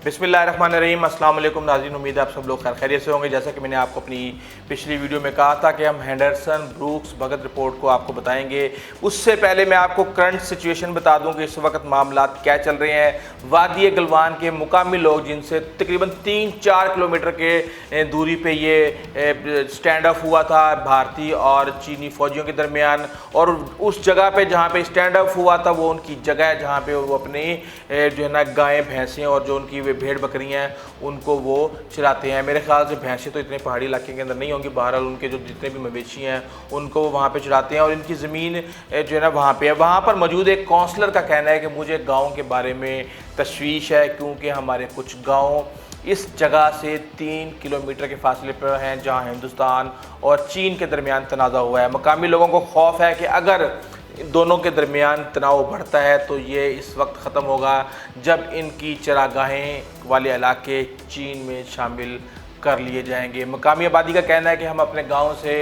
बिस्मिल्लाहिर्रहमानिर्रहीम। अस्सलाम वालेकुम नाज़रीन, उम्मीद है आप सब लोग खैरियत से होंगे। जैसा कि मैंने आपको अपनी पिछली वीडियो में कहा था कि हम हेंडरसन ब्रूक्स भगत रिपोर्ट को आपको बताएंगे। उससे पहले मैं आपको करंट सिचुएशन बता दूं कि इस वक्त मामला क्या चल रहे हैं। वादी गलवान के मुकामी लोग, जिनसे तकरीबन 3-4 किलोमीटर के दूरी पे ये स्टैंड ऑफ हुआ था भारतीय और चीनी फ़ौजियों के दरमियान, और उस जगह पे जहाँ पे स्टैंड ऑफ हुआ था वो उनकी जगह है जहाँ पे वो अपनी जो है ना गायें भैंसें और जो उनकी भेड़ बकरियां हैं उनको वो चराते हैं। मेरे ख्याल से भैंसें तो इतने पहाड़ी इलाके के अंदर नहीं होंगी, बहरहाल उनके जो जितने भी मवेशी हैं उनको वो वहाँ पे चराते हैं और इनकी ज़मीन जो है ना वहाँ पे है। वहाँ पर मौजूद एक काउंसलर का कहना है कि मुझे गाँव के बारे में तशवीश है, क्योंकि हमारे कुछ गाँव इस जगह से 3 किलोमीटर के फासले पर हैं जहाँ हिंदुस्तान और चीन के दरमियान तनाज़ा हुआ है। मकामी लोगों को खौफ है कि अगर दोनों के दरमियान तनाव बढ़ता है तो ये इस वक्त ख़त्म होगा जब इनकी चरागाहें वाले इलाके चीन में शामिल कर लिए जाएंगे। मकामी आबादी का कहना है कि हम अपने गांव से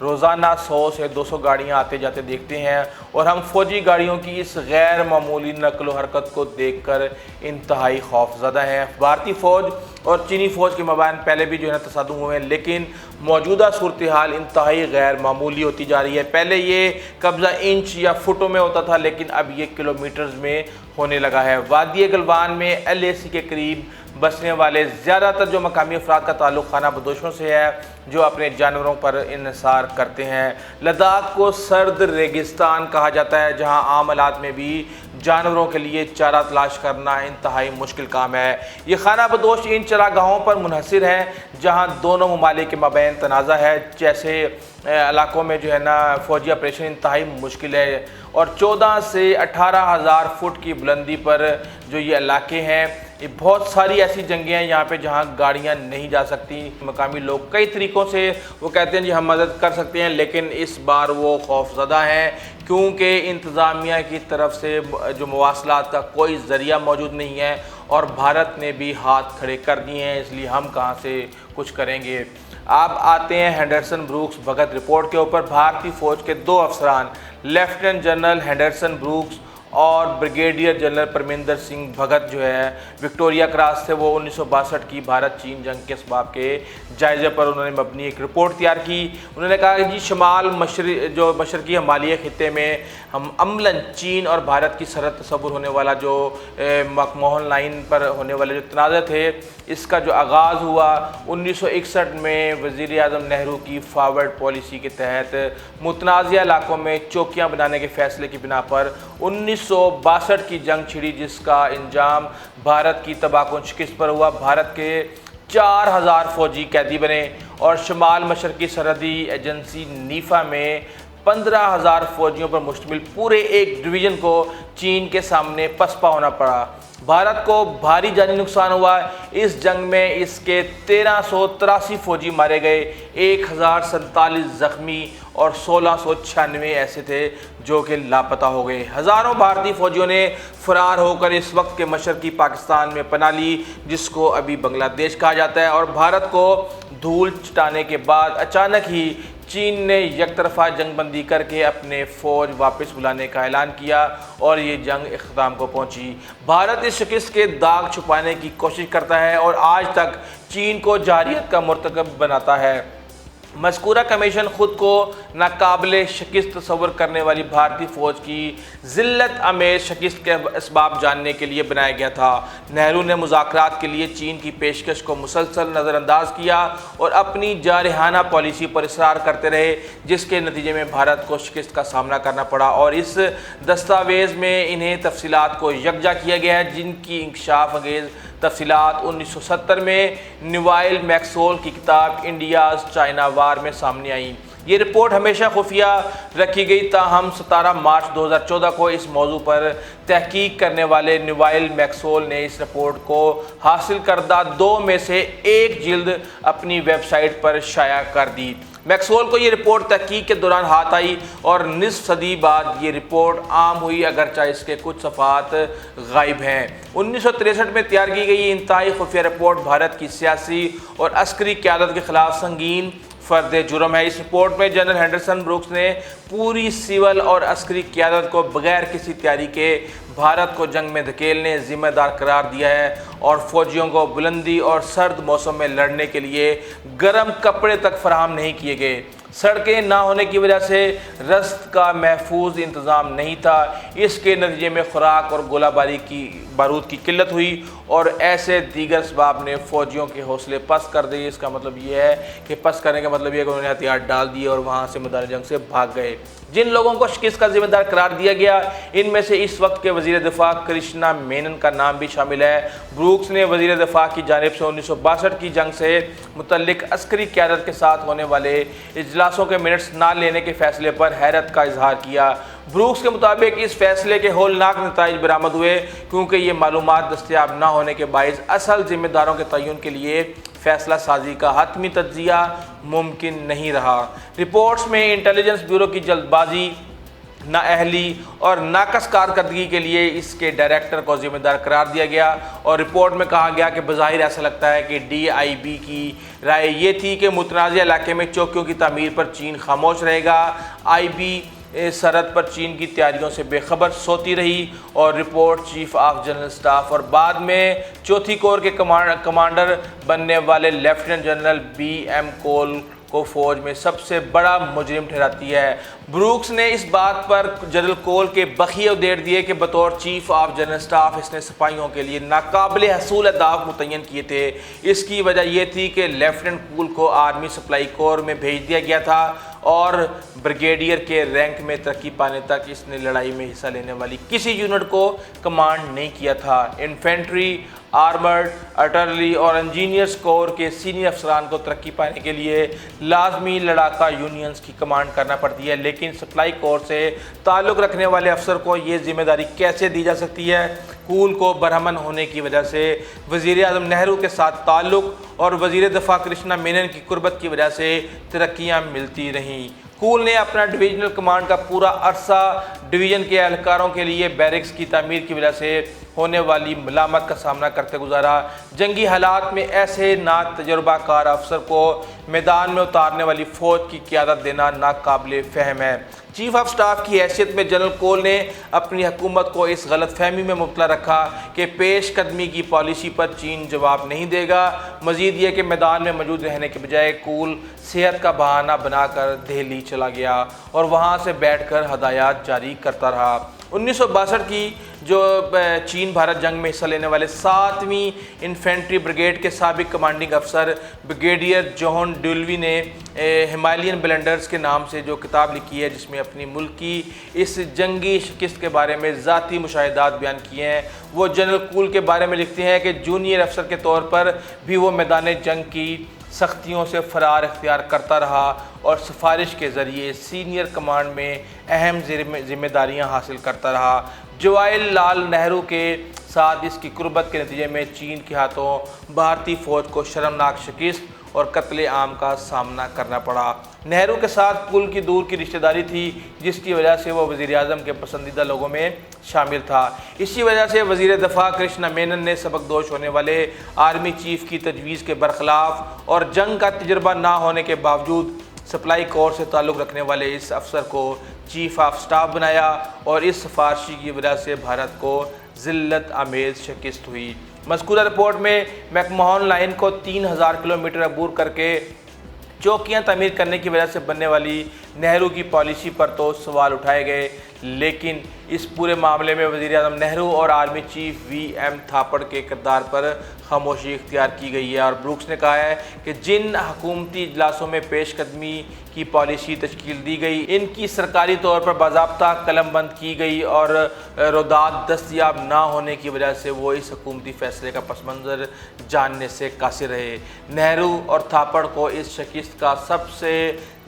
रोज़ाना 100 से 200 गाड़ियां आते जाते देखते हैं और हम फ़ौजी गाड़ियों की इस गैर मामूली नकल व हरकत को देखकर इंतहाई खौफज़दा हैं। भारतीय फ़ौज और चीनी फ़ौज के मबाइन पहले भी जो है तसादुम हुए हैं, लेकिन मौजूदा सूरत हाल इंतहाई गैर मामूली होती जा रही है। पहले ये कब्ज़ा इंच या फुटों में होता था, लेकिन अब ये किलोमीटर्स में होने लगा है। वादी गलवान में LAC के करीब बसने वाले ज़्यादातर जो मकामी अफराद का ताल्लुक़ खाना बदोशों से है जो अपने जानवरों पर इन्हिसार करते हैं। लद्दाख को सर्द रेगिस्तान कहा जाता है, जहां आम हालात में भी जानवरों के लिए चारा तलाश करना इंतहाई मुश्किल काम है। ये खाना बदोश इन चरागाहों पर मुनहसर हैं जहां दोनों ममालिक के मबैन तनाज़ा है। जैसे इलाकों में जो है ना फ़ौजी ऑपरेशन इंतहाई मुश्किल है और 14 से 18,000 फुट की बुलंदी पर जो ये इलाके हैं, ये बहुत सारी ऐसी जंगें हैं यहाँ पे जहाँ गाड़ियाँ नहीं जा सकती। मकामी लोग कई तरीक़ों से वो कहते हैं जी हम मदद कर सकते हैं, लेकिन इस बार वो खौफज़दा हैं क्योंकि इंतज़ामिया की तरफ से जो मवासलात का कोई ज़रिया मौजूद नहीं है और भारत ने भी हाथ खड़े कर दिए हैं, इसलिए हम कहाँ से कुछ करेंगे। आप आते हैं हेंडरसन ब्रूक्स भगत रिपोर्ट के ऊपर। भारतीय फ़ौज के 2 अफसरान लेफ्टिनेंट जनरल हेंडरसन ब्रूक्स और ब्रिगेडियर जनरल परमिंदर सिंह भगत जो है विक्टोरिया क्रॉस से वो 1962 की भारत चीन जंग के असबाब के जायज़े पर उन्होंने मबनी एक रिपोर्ट तैयार की। उन्होंने कहा कि जी शुमाल मशरकी हिमालय खित्ते में हम अमलन चीन और भारत की सरहद तस्वुर होने वाला जो मकमोहन लाइन पर होने वाले जो तनाज़े थे, इसका जो आगाज़ हुआ 1961 में वज़ीर आज़म नेहरू की फॉरवर्ड पॉलिसी के तहत मुतनाज़िया इलाकों में चौकियाँ बनाने के फ़ैसले की बिना पर 1962 की जंग छिड़ी, जिसका इंजाम भारत की तबाहकुन शिकस्त पर हुआ। भारत के 4000 फ़ौजी कैदी बने और शुमाल मशरकी सरहदी एजेंसी नीफा में 15,000 फ़ौजियों पर मुश्तमिल पूरे एक डिवीज़न को चीन के सामने पसपा होना पड़ा। भारत को भारी जानी नुकसान हुआ। इस जंग में इसके 1383 फ़ौजी मारे गए, 1047 ज़ख्मी और 1696 ऐसे थे जो कि लापता हो गए। हज़ारों भारतीय फ़ौजियों ने फ़रार होकर इस वक्त के मशरकी पाकिस्तान में पनाह ली, जिसको अभी बांग्लादेश कहा जाता है। और भारत को धूल चटाने के बाद अचानक ही चीन ने यकतरफा जंगबंदी करके अपने फ़ौज वापस बुलाने का ऐलान किया और ये जंग इख्तिताम को पहुंची। भारत इस शिकस्त के दाग छुपाने की कोशिश करता है और आज तक चीन को जारियत का मुर्तकब बनाता है। मज़कूरा कमीशन ख़ुद को नाकाबिले शिकस्त तस्वर करने वाली भारतीय फ़ौज की ज़िल्लत आमेज़ शिकस्त के असबाब जानने के लिए बनाया गया था। नेहरू ने मुज़ाकरात के लिए चीन की पेशकश को मुसलसल नज़रअंदाज किया और अपनी जारहाना पॉलिसी पर इसरार करते रहे, जिसके नतीजे में भारत को शिकस्त का सामना करना पड़ा। और इस दस्तावेज़ में इन्हें तफसीलात को यकजा किया गया है, जिनकी इंकशाफ अंगेज़ तफसीलात 1970 में निवाइल मैक्सवेल की किताब इंडियाज़ चाइना वार में सामने आई। ये रिपोर्ट हमेशा खुफिया रखी गई, ताहम 17 मार्च 2014 को इस मौजू पर तहकीक करने वाले निवाइल मैक्सवेल ने इस रिपोर्ट को हासिल करदा 2 में से 1 जिल्द अपनी वेबसाइट पर शाया कर दी। मैक्सवेल को ये रिपोर्ट तहकीक के दौरान हाथ आई और निस्फ सदी बाद ये रिपोर्ट आम हुई, अगरचे इसके कुछ सफ़ात गायब हैं। 1963 में तैयार की गई इंतहाई खुफिया रिपोर्ट भारत की सियासी और अस्करी क़यादत के ख़िलाफ़ संगीन फर्द जुर्म है। इस रिपोर्ट में जनरल हेंडरसन ब्रूक्स ने पूरी सिविल और अस्करी क़यादत को बगैर किसी तैयारी के भारत को जंग में धकेलने जिम्मेदार करार दिया है और फौजियों को बुलंदी और सर्द मौसम में लड़ने के लिए गर्म कपड़े तक फराहम नहीं किए गए। सड़कें ना होने की वजह से रस्त का महफूज इंतज़ाम नहीं था। इसके नतीजे में खुराक और गोला बारूद की किल्लत हुई और ऐसे दीगर असबाब ने फ़ौजियों के हौसले पस्त कर दिए। इसका मतलब ये है कि पस्त करने का मतलब ये है कि उन्होंने हथियार डाल दिए और वहाँ से मैदान जंग से भाग गए। जिन लोगों को शिकस्त का जिम्मेदार करार दिया गया, इनमें से इस वक्त के वज़ीर दिफा कृष्णा मेनन का नाम भी शामिल है। ब्रूक्स ने वज़ीर दिफा की जानिब से 1962 की जंग से मुतल्लिक अस्करी क़यादत के साथ होने वाले इजलासों के मिनट्स ना लेने के फैसले पर हैरत का इजहार किया। ब्रूक्स के मुताबिक इस फैसले के होलनाक नताइज बरामद हुए क्योंकि ये मालूमात दस्तयाब ना होने के बाइस असल जिम्मेदारों के तयन के लिए फैसला साजी का हतमी तज्जिया मुमकिन नहीं रहा। रिपोर्ट्स में इंटेलिजेंस ब्यूरो की जल्दबाजी, नाअहली और नाकस कारकर्दगी के लिए इसके डायरेक्टर को जिम्मेदार करार दिया गया और रिपोर्ट में कहा गया कि बज़ाहिर ऐसा लगता है कि DIB की राय ये थी कि मुतनाज़ इलाके में चौकियों की तामीर पर चीन खामोश रहेगा। IB सरहद पर चीन की तैयारियों से बेखबर सोती रही और report chief of general staff और बाद में चौथी कोर के कमांडर बनने वाले लेफ्टिनेंट जनरल BM कोल को फौज में सबसे बड़ा मुजरिम ठहराती है। ब्रूक्स ने इस बात पर जनरल कोल के बखिए उधेड़ दिए कि बतौर चीफ ऑफ जनरल स्टाफ इसने सिपाहियों के लिए नाकाबिल हसूल अहदाफ मुतय्यन किए थे। इसकी वजह यह थी कि लेफ्टिनेंट कोल को आर्मी सप्लाई कोर में भेज दिया गया था और ब्रिगेडियर के रैंक में तरक्की पाने तक इसने लड़ाई में हिस्सा लेने वाली किसी यूनिट को कमांड नहीं किया था। इन्फेंट्री, आर्मर्ड, आर्टिलरी और इंजीनियर्स कोर के सीनियर अफसरान को तरक्की पाने के लिए लाजमी लड़ाका यूनियंस की कमांड करना पड़ती है, लेकिन सप्लाई कोर से ताल्लुक़ रखने वाले अफसर को ये जिम्मेदारी कैसे दी जा सकती है? कूल को बरहमन होने की वजह से वज़ीर आज़म नेहरू के साथ ताल्लुक़ और वज़ीर दिफा कृष्णा मेनन की कुर्बत की वजह से तरक्कियाँ मिलती रहीं। कूल ने अपना डिवीजनल कमांड का पूरा अरसा डिवीज़न के एहलकारों के लिए बैरिक्स की तामीर की वजह से होने वाली मलामत का सामना करते गुजारा। जंगी हालात में ऐसे नातजुर्बाकार अफसर को मैदान में उतारने वाली फ़ौज की क़यादत देना नाकाबिल फ़हम है। चीफ ऑफ स्टाफ की हैसियत में जनरल कोल ने अपनी हुकूमत को इस गलत फहमी में मुब्तला रखा कि पेश कदमी की पॉलिसी पर चीन जवाब नहीं देगा। मजीद ये कि मैदान में मौजूद रहने के बजाय कूल सेहत का बहाना बनाकर दिल्ली चला गया और वहाँ से बैठकर हदायत जारी करता रहा। 1962 की जो चीन भारत जंग में हिस्सा लेने वाले 7वीं इन्फेंट्री ब्रिगेड के साबिक कमांडिंग अफसर ब्रिगेडियर जॉन डुलवी ने हिमालयन ब्लेंडर्स के नाम से जो किताब लिखी है, जिसमें अपनी मुल्क की इस जंगी शिकस्त के बारे में ज़ाती मुशाहिदात बयान किए हैं। वो जनरल कूल के बारे में लिखते हैं कि जूनियर अफसर के तौर पर भी वो मैदान जंग की सख्तियों से फरार इख्तियार करता रहा और सिफारिश के ज़रिए सीनियर कमांड में अहम जिम्मेदारियां हासिल करता रहा। जवाहरलाल नेहरू के साथ इसकी कुर्बत के नतीजे में चीन के हाथों भारतीय फ़ौज को शर्मनाक शिकस्त और कत्ले आम का सामना करना पड़ा। नेहरू के साथ कुल की दूर की रिश्तेदारी थी, जिसकी वजह से वो वज़ीर आज़म के पसंदीदा लोगों में शामिल था। इसी वजह से वज़ीर दिफा कृष्णा मेनन ने सबकदोश होने वाले आर्मी चीफ़ की तजवीज़ के बरखिलाफ़ और जंग का तजर्बा ना होने के बावजूद सप्लाई कोर से ताल्लुक़ रखने वाले इस अफसर को चीफ ऑफ स्टाफ बनाया और इस सिफारशी की वजह से भारत को ज़िल्लत आमेज़ शिकस्त हुई। मज़कूरा रिपोर्ट में मैकमोहन लाइन को 3000 किलोमीटर अबूर करके चौकियाँ तामीर करने की वजह से बनने वाली नेहरू की पॉलिसी पर तो सवाल उठाए गए, लेकिन इस पूरे मामले में वज़ीर आज़म नेहरू और आर्मी चीफ VM थापड़ के किरदार पर खामोशी इख्तियार की गई है। और ब्रूक्स ने कहा है कि जिन हुकूमती इजलासों में पेशकदमी की पॉलिसी तश्कील दी गई, इनकी सरकारी तौर पर बाज़ाब्ता कलम बंद की गई और रोदात दस्तयाब ना होने की वजह से वो इस हुकूमती फ़ैसले का पस मंज़र जानने से कासिर रहे। नेहरू और थापड़ को इस शिकस्त का सबसे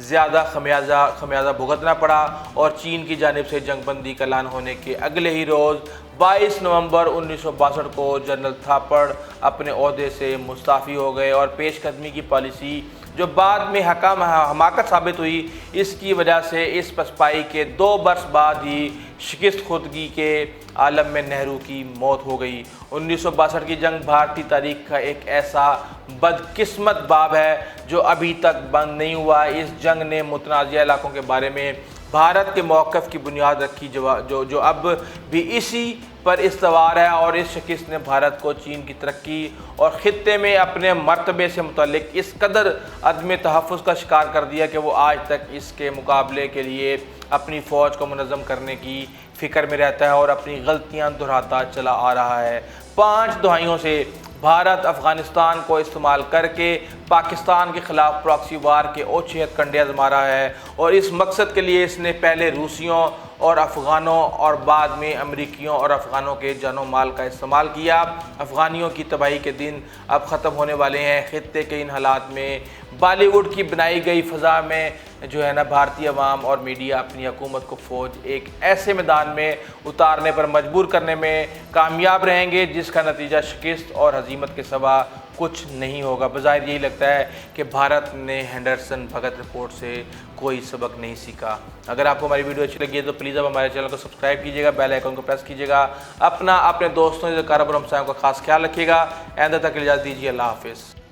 ज़्यादा खमियाजा भुगतना पड़ा और चीन की जानिब से जंगबंदी का ऐलान होने के अगले ही रोज़ 22 नवंबर 1962 को जनरल थापड़ अपने ओहदे से मुस्ताफ़ी हो गए और पेशकदमी की पॉलिसी जो बाद में हमाकत साबित हुई। इसकी वजह से इस पसपाई के 2 बरस बाद ही शिकस्त खुदगी के आलम में नेहरू की मौत हो गई। 1962 की जंग भारतीय तारीख का एक ऐसा बदकिस्मत बाब है जो अभी तक बंद नहीं हुआ। इस जंग ने मुतनाज़िया इलाकों के बारे में भारत के मौक़िफ़ की बुनियाद रखी जो अब भी इसी पर इस्तवार है, और इस शिकस्त ने भारत को चीन की तरक्की और ख़ित्ते में अपने मर्तबे से मुतल्लिक इस कदर अदम तहफ़्फ़ुज़ का शिकार कर दिया कि वो आज तक इसके मुकाबले के लिए अपनी फ़ौज को मुनज़्ज़म करने की फ़िक्र में रहता है और अपनी गलतियाँ दोहराता चला आ रहा है। 5 दहाइयों से भारत अफ़गानिस्तान को इस्तेमाल करके पाकिस्तान के ख़िलाफ़ प्रॉक्सी वार के ओछे हथकंडे आज़मा रहा है, और इस मकसद के लिए इसने पहले रूसियों और अफ़गानों और बाद में अमरीकियों और अफ़गानों के जानो माल का इस्तेमाल किया। अफ़गानियों की तबाही के दिन अब ख़त्म होने वाले हैं। ख़ित्ते के इन हालात में बॉलीवुड की बनाई गई फ़ज़ा में जो है ना, भारतीय अवाम और मीडिया अपनी हुकूमत को फ़ौज एक ऐसे मैदान में उतारने पर मजबूर करने में कामयाब रहेंगे जिसका नतीजा शिकस्त और हज़ीमत के सिवा कुछ नहीं होगा। बज़ाहिर यही लगता है कि भारत ने हेंडरसन भगत रिपोर्ट से कोई सबक नहीं सीखा। अगर आपको हमारी वीडियो अच्छी लगी है तो प्लीज़ आप हमारे चैनल को सब्सक्राइब कीजिएगा, बेल आइकन को प्रेस कीजिएगा। अपने दोस्तों, कारोबार हमसायों का खास ख्याल रखिएगा। आइंदा तक इजाज़त दीजिए। अल्लाह हाफ़िज़।